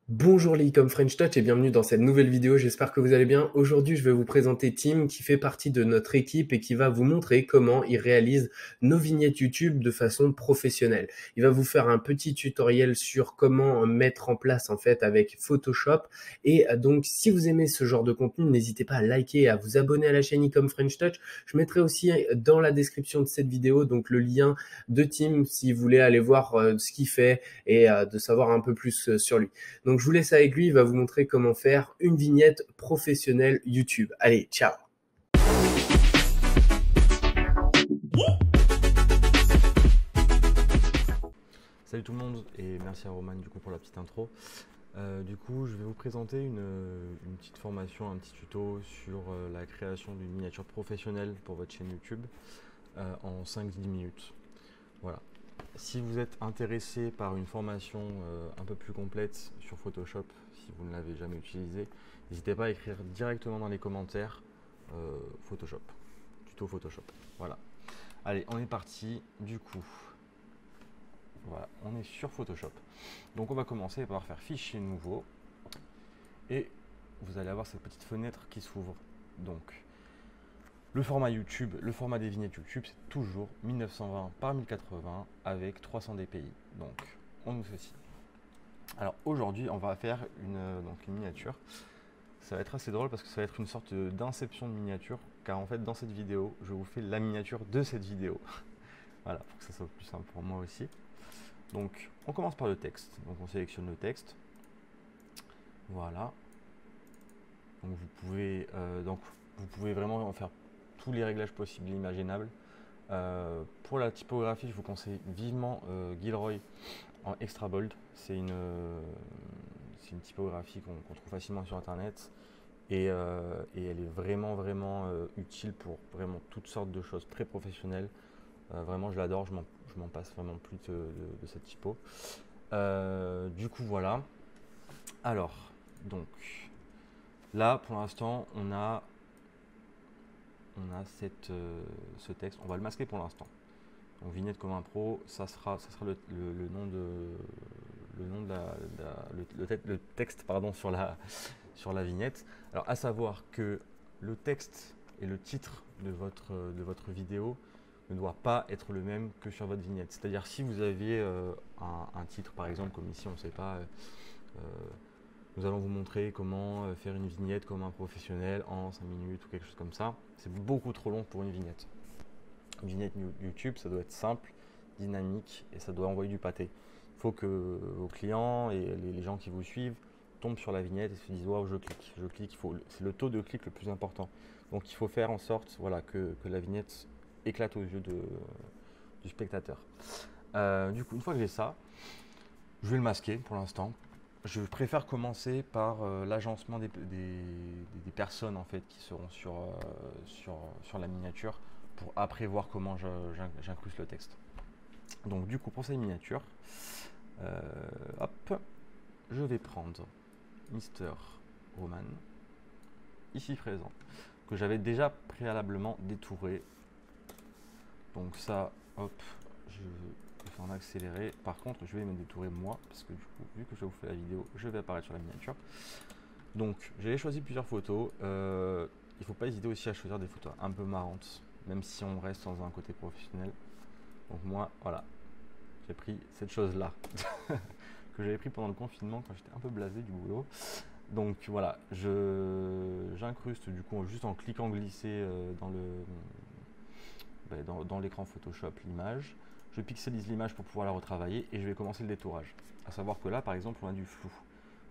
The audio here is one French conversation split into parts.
Bonjour les e-com French Touch et bienvenue dans cette nouvelle vidéo, j'espère que vous allez bien. Aujourd'hui je vais vous présenter Tim qui fait partie de notre équipe et qui va vous montrer comment il réalise nos vignettes YouTube de façon professionnelle. Il va vous faire un petit tutoriel sur comment mettre en place en fait avec Photoshop et donc si vous aimez ce genre de contenu, n'hésitez pas à liker et à vous abonner à la chaîne e-com French Touch. Je mettrai aussi dans la description de cette vidéo donc le lien de Tim si vous voulez aller voir ce qu'il fait et de savoir un peu plus sur lui. Donc je vous laisse avec lui, il va vous montrer comment faire une vignette professionnelle YouTube. Allez, ciao! Salut tout le monde et merci à Roman du coup pour la petite intro. Du coup je vais vous présenter une petite formation, un petit tuto sur la création d'une miniature professionnelle pour votre chaîne YouTube en 5-10 minutes. Voilà. Si vous êtes intéressé par une formation un peu plus complète sur Photoshop, si vous ne l'avez jamais utilisé, n'hésitez pas à écrire directement dans les commentaires Photoshop, tuto Photoshop. Voilà. Allez, on est parti du coup. Voilà, on est sur Photoshop. Donc on va commencer par faire fichier nouveau et vous allez avoir cette petite fenêtre qui s'ouvre. Donc le format YouTube, le format des vignettes YouTube, c'est toujours 1920 par 1080 avec 300 dpi. Donc on ouvre ceci. Alors aujourd'hui on va faire une miniature. Ça va être assez drôle parce que ça va être une sorte d'inception de miniature, car en fait dans cette vidéo je vous fais la miniature de cette vidéo. Voilà, pour que ça soit plus simple pour moi aussi. Donc on commence par le texte, donc on sélectionne le texte, voilà, donc vous pouvez vraiment en faire tous les réglages possibles et imaginables. Pour la typographie, je vous conseille vivement Gilroy en Extra Bold, c'est une typographie qu'on trouve facilement sur internet et elle est vraiment utile pour vraiment toutes sortes de choses très professionnelles. Vraiment je l'adore, je m'en passe vraiment plus de cette typo. Du coup voilà. Alors, donc là pour l'instant on a ce texte, on va le masquer pour l'instant. Donc vignette comme un pro, ça sera le nom de le texte pardon, sur la vignette. Alors à savoir que le texte et le titre de votre vidéo ne doit pas être le même que sur votre vignette. C'est-à-dire si vous aviez un titre par exemple comme ici, on ne sait pas, nous allons vous montrer comment faire une vignette comme un professionnel en 5 minutes ou quelque chose comme ça. C'est beaucoup trop long pour une vignette. Une vignette YouTube, ça doit être simple, dynamique et ça doit envoyer du pâté. Il faut que vos clients et les gens qui vous suivent tombent sur la vignette et se disent waouh, je clique. C'est le taux de clic le plus important. Donc il faut faire en sorte voilà, que la vignette éclate aux yeux du spectateur. Du coup, une fois que j'ai ça, je vais le masquer pour l'instant. Je préfère commencer par l'agencement des personnes en fait qui seront sur la miniature pour après voir comment j'incruste le texte. Donc du coup pour cette miniature, hop, je vais prendre Mister Roman, ici présent, que j'avais déjà préalablement détouré. Donc ça, hop, je vais faire en accéléré. Par contre, je vais me détourer moi, parce que du coup, vu que je vous fais la vidéo, je vais apparaître sur la miniature. Donc, j'ai choisi plusieurs photos. Il ne faut pas hésiter aussi à choisir des photos un peu marrantes, même si on reste dans un côté professionnel. Donc moi, voilà, j'ai pris cette chose-là, que j'avais pris pendant le confinement quand j'étais un peu blasé du boulot. Donc voilà, j'incruste du coup juste en cliquant glisser dans l'écran Photoshop l'image. Je pixelise l'image pour pouvoir la retravailler et je vais commencer le détourage. À savoir que là, par exemple, on a du flou.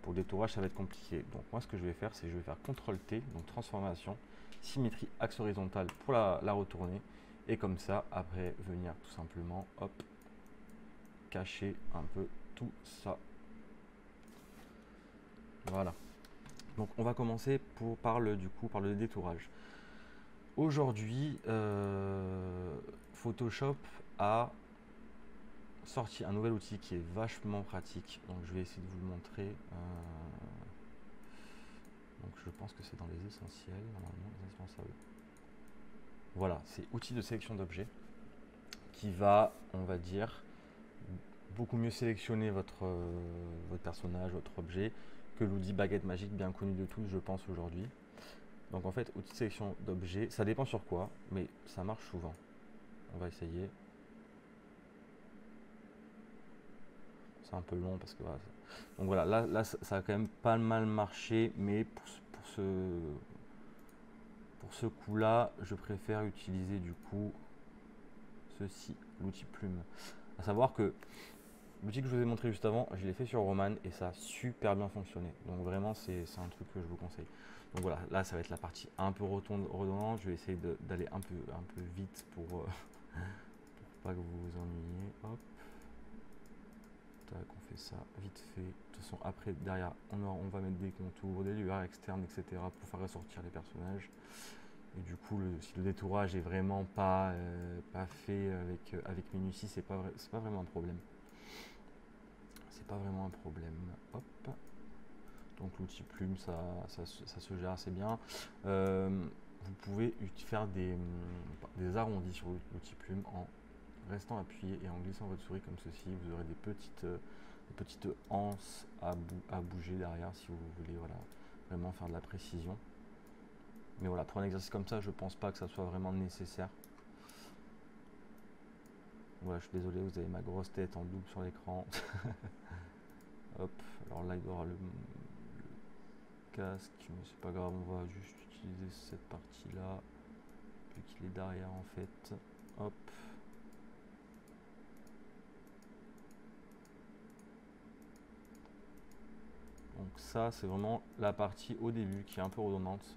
Pour le détourage, ça va être compliqué. Donc moi, ce que je vais faire, c'est que je vais faire CTRL-T, donc transformation, symétrie axe horizontal pour la retourner. Et comme ça, après, venir tout simplement, hop, cacher un peu tout ça. Voilà. Donc on va commencer par le détourage. Aujourd'hui, Photoshop a sorti un nouvel outil qui est vachement pratique. Donc je vais essayer de vous le montrer. Donc je pense que c'est dans les essentiels, normalement, les indispensables. Voilà, c'est outil de sélection d'objets qui va, on va dire, beaucoup mieux sélectionner votre personnage, votre objet, que l'outil baguette magique bien connu de tous, je pense, aujourd'hui. Donc en fait, outil de sélection d'objets, ça dépend sur quoi, mais ça marche souvent. On va essayer. C'est un peu long parce que voilà. Donc voilà, là ça a quand même pas mal marché, mais pour ce coup-là, je préfère utiliser du coup ceci, l'outil plume. À savoir que l'outil que je vous ai montré juste avant, je l'ai fait sur Roman et ça a super bien fonctionné. Donc vraiment, c'est un truc que je vous conseille. Donc voilà, là ça va être la partie un peu redondante. Je vais essayer d'aller un peu vite pour pas que vous vous ennuyiez. Hop. Tac, on fait ça vite fait. De toute façon, après, derrière, on va mettre des contours, des lueurs externes, etc. pour faire ressortir les personnages. Et du coup, si le détourage est vraiment pas fait avec minutie, c'est pas vraiment un problème. C'est pas vraiment un problème. Hop. Donc l'outil plume, ça se gère assez bien. Vous pouvez faire des arrondis sur l'outil plume en restant appuyé et en glissant votre souris comme ceci. Vous aurez des petites anses à bouger derrière si vous voulez vraiment faire de la précision. Mais voilà, pour un exercice comme ça, je pense pas que ça soit vraiment nécessaire. Voilà, je suis désolé, vous avez ma grosse tête en double sur l'écran. Hop, alors là il doit y avoir le casque, mais c'est pas grave, on va juste utiliser cette partie là, vu qu'il est derrière en fait. Hop. Donc ça c'est vraiment la partie au début qui est un peu redondante,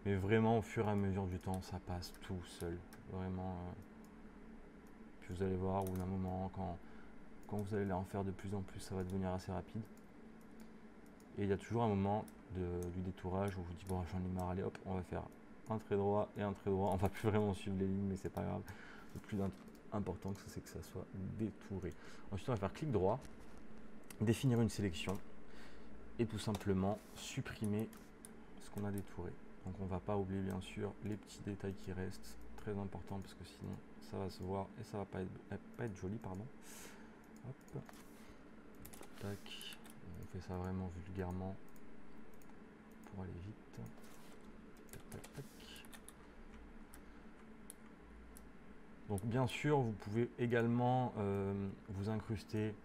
mais vraiment au fur et à mesure du temps ça passe tout seul, vraiment. Puis vous allez voir, au bout d'un moment, quand vous allez en faire de plus en plus, ça va devenir assez rapide. Et il y a toujours un moment du détourage où vous dites bon, j'en ai marre, allez hop, on va faire un trait droit et un trait droit. On va plus vraiment suivre les lignes, mais c'est pas grave. Le plus important, c'est que ça soit détouré. Ensuite, on va faire clic droit, définir une sélection et tout simplement supprimer ce qu'on a détouré. Donc on va pas oublier bien sûr les petits détails qui restent, très important parce que sinon ça va se voir et ça va pas être joli, pardon. Hop. Tac. On fait ça vraiment vulgairement pour aller vite. Tac, tac, tac. Donc bien sûr, vous pouvez également vous incruster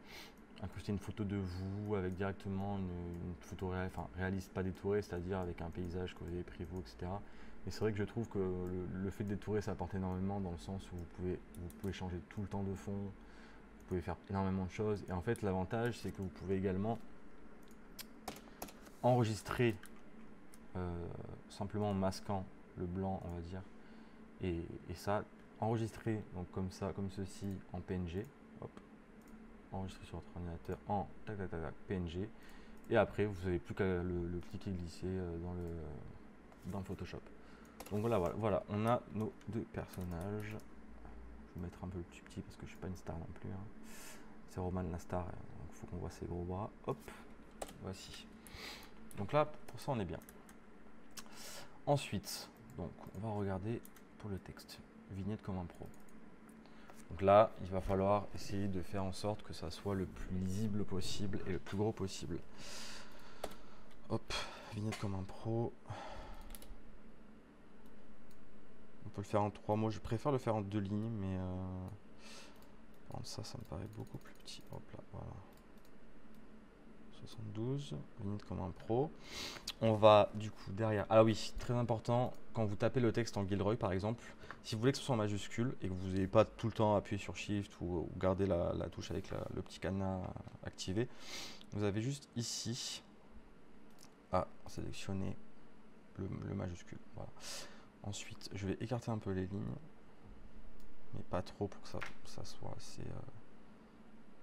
une photo de vous avec directement une photo réaliste, pas détourée, c'est-à-dire avec un paysage que vous avez pris vous, etc. Et c'est vrai que je trouve que le fait de détourer, ça apporte énormément dans le sens où vous pouvez changer tout le temps de fond, vous pouvez faire énormément de choses. Et en fait, l'avantage, c'est que vous pouvez également enregistrer simplement en masquant le blanc, on va dire, et ça, enregistrer donc comme ça, comme ceci en PNG. Hop. Enregistrer sur votre ordinateur en tac, tac, tac, tac, PNG, et après vous n'avez plus qu'à le cliquer glisser dans le Photoshop. Donc voilà, on a nos deux personnages. Je vais mettre un peu le plus petit parce que je suis pas une star non plus, hein. C'est Roman la star, donc il faut qu'on voit ses gros bras. Hop, voici. Donc là, pour ça on est bien. Ensuite, donc on va regarder pour le texte, vignette comme un pro. Donc là, il va falloir essayer de faire en sorte que ça soit le plus lisible possible et le plus gros possible. Hop, vignette comme un pro. On peut le faire en 3 mots. Je préfère le faire en 2 lignes, mais ça me paraît beaucoup plus petit. Hop là, voilà. 72, vignette comme un pro. On va du coup derrière. Ah oui, très important, quand vous tapez le texte en Gilroy par exemple, si vous voulez que ce soit en majuscule et que vous n'ayez pas tout le temps appuyé sur Shift ou garder la touche avec le petit cadenas activé, vous avez juste ici à sélectionner le majuscule. Voilà. Ensuite, je vais écarter un peu les lignes, mais pas trop pour que ça soit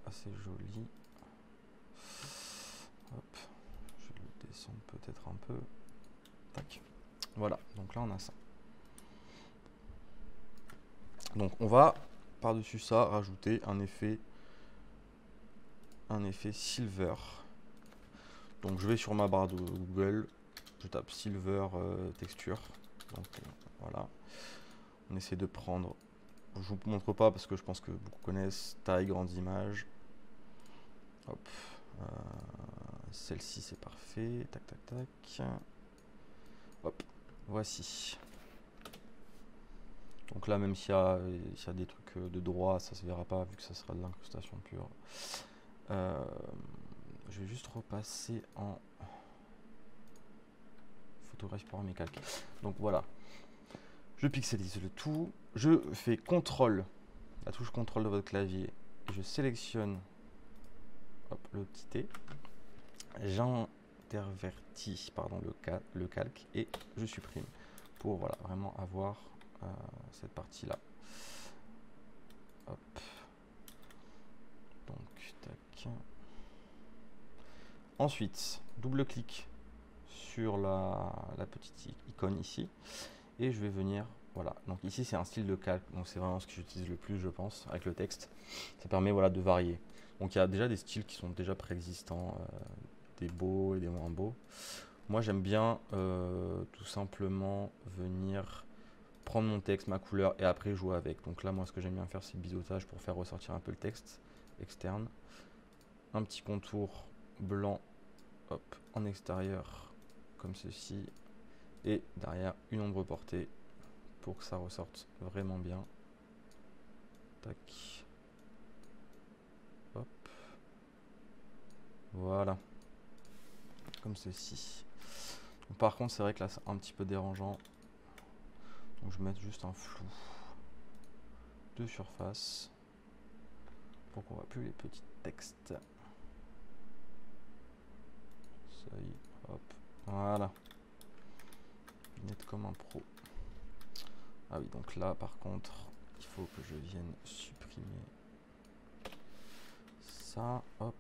assez joli. Hop, je vais le descendre peut-être un peu. Tac. Voilà, donc là on a ça. Donc on va par-dessus ça rajouter un effet silver. Donc je vais sur ma barre de Google, je tape silver texture. Donc voilà. On essaie de prendre, je vous montre pas parce que je pense que beaucoup connaissent, taille, grande image. Hop. Celle-ci c'est parfait. Tac tac tac. Hop. Voici. Donc là, même s'il y a des trucs de droit, ça se verra pas vu que ça sera de l'incrustation pure. Je vais juste repasser en photographie pour mes calques. Donc voilà. Je pixelise le tout. Je fais CTRL, la touche CTRL de votre clavier. Et je sélectionne hop, le petit T. J'intervertis le calque et je supprime pour voilà, vraiment avoir cette partie-là. Hop. Donc, tac. Ensuite, double-clic sur la petite icône ici. Et je vais venir, voilà. Donc ici, c'est un style de calque. Donc c'est vraiment ce que j'utilise le plus, je pense, avec le texte. Ça permet voilà, de varier. Donc il y a déjà des styles qui sont déjà préexistants, des beaux et des moins beaux. Moi, j'aime bien tout simplement venir prendre mon texte, ma couleur et après jouer avec. Donc là, moi, ce que j'aime bien faire, c'est le biseautage pour faire ressortir un peu le texte externe. Un petit contour blanc, hop, en extérieur, comme ceci. Et derrière, une ombre portée pour que ça ressorte vraiment bien. Tac. Hop. Voilà. Comme ceci. Donc, par contre, c'est vrai que là, c'est un petit peu dérangeant. Donc, je vais mettre juste un flou de surface pour qu'on voit plus les petits textes. Ça y est, hop. Voilà. Net comme un pro. Ah oui, donc là, par contre, il faut que je vienne supprimer ça. Hop.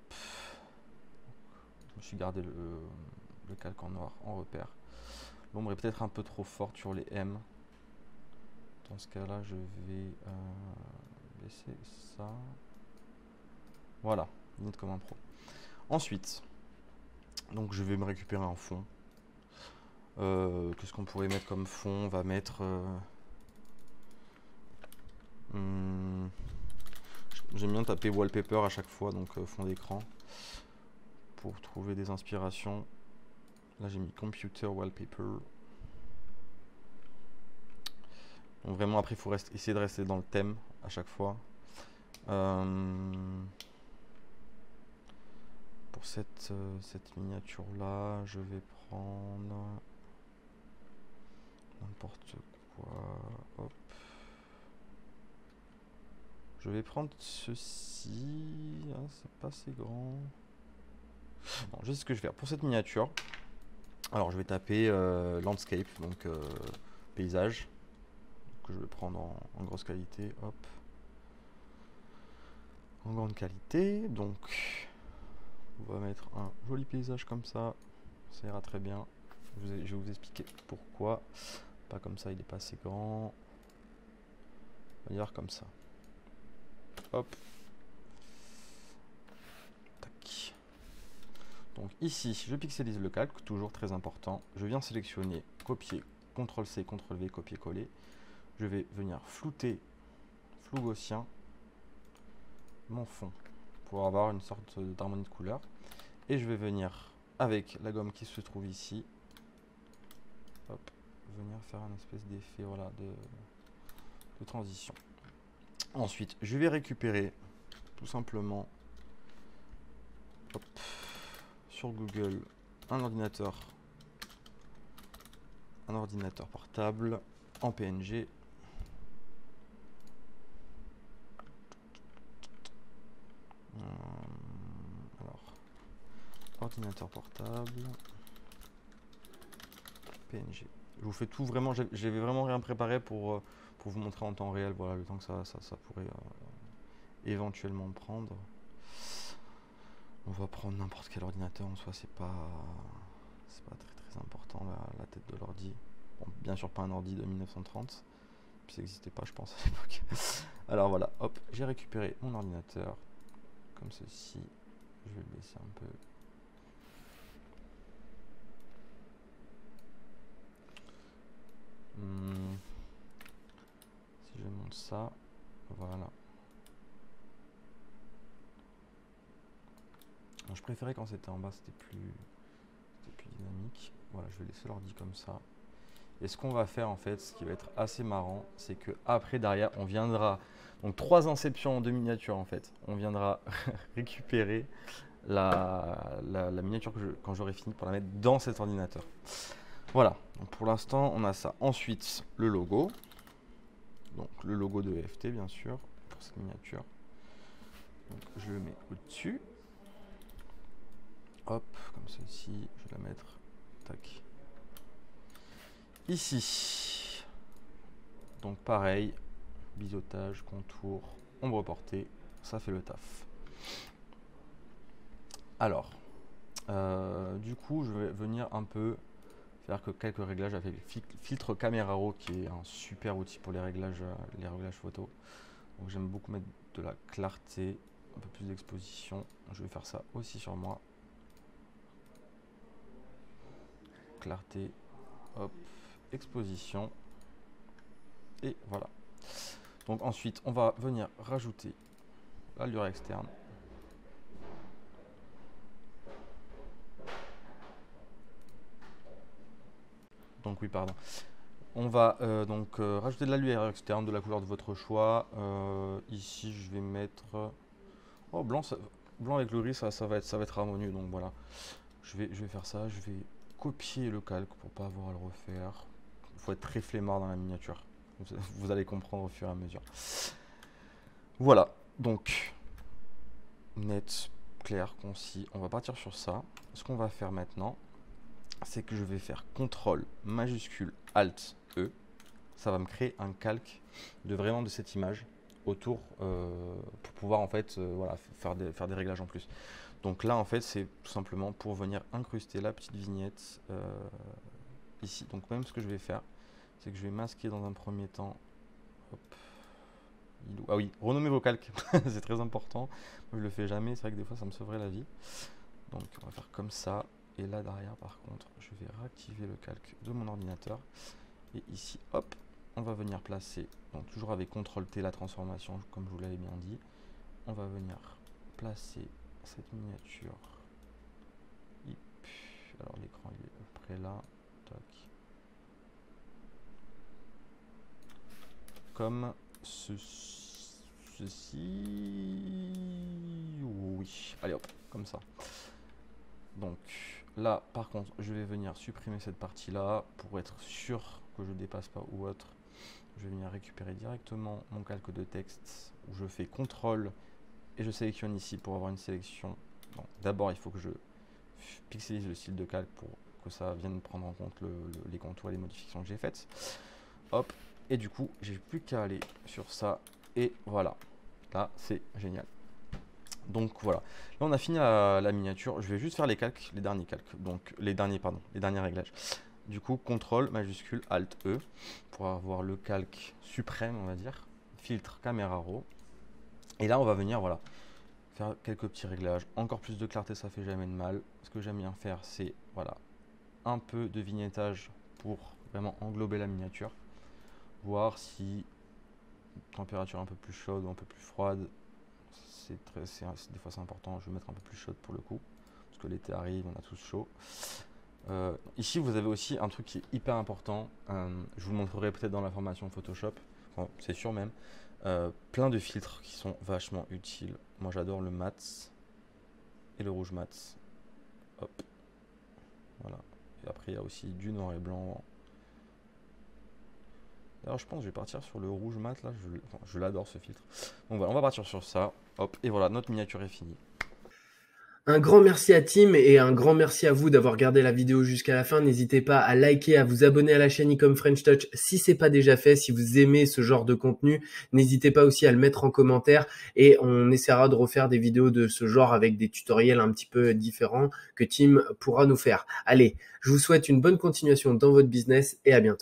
Je me suis gardé le calque en noir en repère. L'ombre est peut-être un peu trop forte sur les M. Dans ce cas-là, je vais baisser ça. Voilà, net comme un pro. Ensuite, donc je vais me récupérer un fond. Qu'est-ce qu'on pourrait mettre comme fond? On va mettre... j'aime bien taper wallpaper à chaque fois, donc fond d'écran, pour trouver des inspirations. Là, j'ai mis computer wallpaper. Donc vraiment, après, il faut essayer de rester dans le thème à chaque fois. Pour cette miniature-là, je vais prendre n'importe quoi. Hop. Je vais prendre ceci. Ah, c'est pas assez grand. Bon, je sais ce que je vais faire. Pour cette miniature, alors je vais taper landscape, donc paysage, que je vais prendre en grosse qualité. Hop. En grande qualité. Donc, on va mettre un joli paysage comme ça. Ça ira très bien. Je vais vous expliquer pourquoi. Pas comme ça, il est pas assez grand. On va dire comme ça. Hop. Tac. Donc ici, je pixelise le calque, toujours très important. Je viens sélectionner copier, CTRL-C, CTRL-V, copier-coller. Je vais venir flouter, flou gaussien, mon fond pour avoir une sorte d'harmonie de couleur. Et je vais venir avec la gomme qui se trouve ici, hop, venir faire un espèce d'effet voilà, de transition. Ensuite, je vais récupérer tout simplement hop, sur Google un ordinateur portable en PNG. Alors, ordinateur portable PNG. Je vous fais tout vraiment, j'avais vraiment rien préparé pour vous montrer en temps réel, voilà, le temps que ça pourrait éventuellement prendre. On va prendre n'importe quel ordinateur, en soi c'est pas très important la tête de l'ordi. Bon, bien sûr pas un ordi de 1930, puis ça n'existait pas je pense à l'époque. Alors voilà, hop, j'ai récupéré mon ordinateur comme ceci. Je vais le baisser un peu. Si je monte ça, voilà. Donc, je préférais quand c'était en bas, c'était plus dynamique. Voilà, je vais laisser l'ordi comme ça. Et ce qu'on va faire en fait, ce qui va être assez marrant, c'est que après derrière, on viendra, donc 3 inceptions de miniatures en fait. On viendra récupérer la miniature quand j'aurai fini pour la mettre dans cet ordinateur. Voilà, donc pour l'instant on a ça. Ensuite le logo, donc le logo de EFT bien sûr pour cette miniature. Donc je le mets au-dessus. Hop, comme ceci, je vais la mettre, tac. Ici, donc pareil, biseautage, contour, ombre portée, ça fait le taf. Alors, du coup, je vais venir un peu faire quelques réglages avec le filtre Camera Raw qui est un super outil pour les réglages photo. Donc j'aime beaucoup mettre de la clarté, un peu plus d'exposition. Je vais faire ça aussi sur moi. Clarté, hop, exposition. Et voilà. Donc ensuite, on va venir rajouter la lueur externe. Donc oui, pardon. On va rajouter de la lueur externe de la couleur de votre choix. Ici, je vais mettre blanc. Blanc avec le gris, ça va être harmonieux. Donc voilà. Je vais faire ça. Je vais copier le calque pour pas avoir à le refaire. Il faut être très flemmard dans la miniature. Vous allez comprendre au fur et à mesure. Voilà. Donc net, clair, concis. On va partir sur ça. Ce qu'on va faire maintenant, c'est que je vais faire CTRL majuscule Alt E. Ça va me créer un calque de cette image autour pour pouvoir en fait voilà, faire des réglages en plus. Donc là en fait c'est tout simplement pour venir incruster la petite vignette ici. Donc même ce que je vais faire, c'est que je vais masquer dans un premier temps. Hop. Ah oui, renommer vos calques, c'est très important. Moi je le fais jamais, c'est vrai que des fois ça me sauverait la vie. Donc on va faire comme ça. Et là derrière par contre, je vais réactiver le calque de mon ordinateur. Et ici, hop, on va venir placer, donc toujours avec CTRL T la transformation, comme je vous l'avais bien dit. On va venir placer cette miniature. Alors l'écran il est à peu près là. Tac. Comme ceci. Oui, allez hop, comme ça. Donc là par contre je vais venir supprimer cette partie là pour être sûr que je ne dépasse pas ou autre. Je vais venir récupérer directement mon calque de texte où je fais CTRL et je sélectionne ici pour avoir une sélection. D'abord il faut que je pixelise le style de calque pour que ça vienne prendre en compte les contours et les modifications que j'ai faites. Hop, et du coup j'ai plus qu'à aller sur ça et voilà, là c'est génial. Donc voilà, là on a fini la miniature. Je vais juste faire les calques, les derniers calques, donc les derniers réglages. Du coup CTRL majuscule Alt E pour avoir le calque suprême, on va dire, filtre Camera Raw. Et là on va venir voilà faire quelques petits réglages, encore plus de clarté, ça fait jamais de mal. Ce que j'aime bien faire, c'est voilà un peu de vignettage pour vraiment englober la miniature, voir si température un peu plus chaude ou un peu plus froide. Des fois c'est important, je vais mettre un peu plus chaude pour le coup, parce que l'été arrive, on a tous chaud. Ici vous avez aussi un truc qui est hyper important, je vous le montrerai peut-être dans la formation Photoshop, enfin, c'est sûr même, plein de filtres qui sont vachement utiles. Moi j'adore le mat et le rouge mat. Hop, voilà. Et après il y a aussi du noir et blanc. Alors je pense que je vais partir sur le rouge mat là, je l'adore ce filtre. Donc voilà, on va partir sur ça. Hop, et voilà, notre miniature est finie. Un grand merci à Tim et un grand merci à vous d'avoir regardé la vidéo jusqu'à la fin. N'hésitez pas à liker, à vous abonner à la chaîne Ecom French Touch si c'est pas déjà fait. Si vous aimez ce genre de contenu, n'hésitez pas aussi à le mettre en commentaire et on essaiera de refaire des vidéos de ce genre avec des tutoriels un petit peu différents que Tim pourra nous faire. Allez, je vous souhaite une bonne continuation dans votre business et à bientôt.